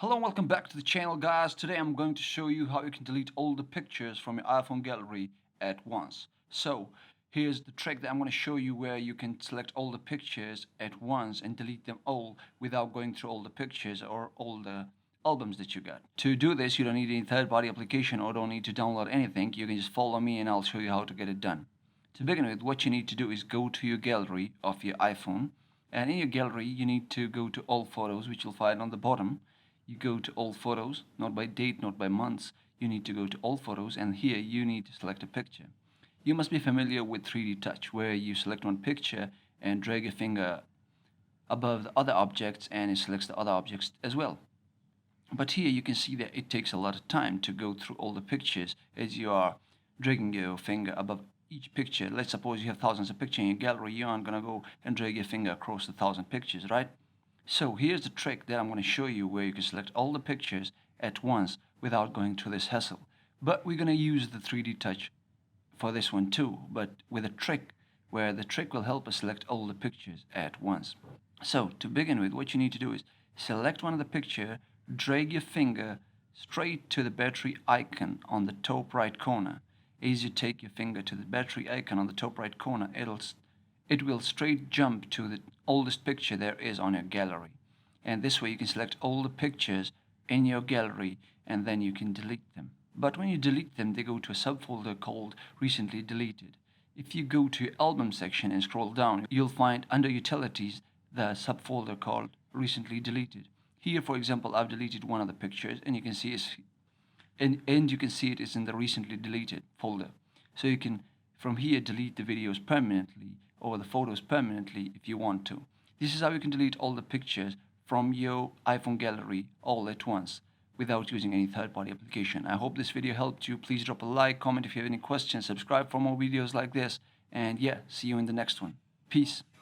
Hello and welcome back to the channel, guys. Today I'm going to show you how you can delete all the pictures from your iPhone gallery at once. So here's the trick that I'm going to show you, where you can select all the pictures at once and delete them all without going through all the pictures or all the albums that you got. To do this, you don't need any third-party application or don't need to download anything. You can just follow me and I'll show you how to get it done. To begin with, what you need to do is go to your gallery of your iPhone, and in your gallery you need to go to all photos, which you'll find on the bottom. You go to all photos, not by date, not by months. You need to go to all photos, and here you need to select a picture. You must be familiar with 3D touch, where you select one picture and drag your finger above the other objects and it selects the other objects as well. But here you can see that it takes a lot of time to go through all the pictures as you are dragging your finger above each picture. Let's suppose you have thousands of pictures in your gallery. You aren't going to go and drag your finger across the 1,000 pictures, right? So here's the trick that I'm going to show you, where you can select all the pictures at once without going through this hassle. But we're going to use the 3D touch for this one too, but with a trick, where the trick will help us select all the pictures at once. So to begin with, what you need to do is select one of the picture, drag your finger straight to the battery icon on the top right corner. As you take your finger to the battery icon on the top right corner, it will straight jump to the oldest picture there is on your gallery. And this way you can select all the pictures in your gallery and then you can delete them. But when you delete them, they go to a subfolder called recently deleted. If you go to your album section and scroll down, you'll find under utilities the subfolder called recently deleted. Here, for example, I've deleted one of the pictures, and you can see you can see it is in the recently deleted folder. So you can from here delete the videos permanently or the photos permanently if you want to. This is how you can delete all the pictures from your iPhone gallery all at once without using any third-party application. I hope this video helped you. Please drop a like, comment if you have any questions, subscribe for more videos like this, and yeah, see you in the next one. Peace.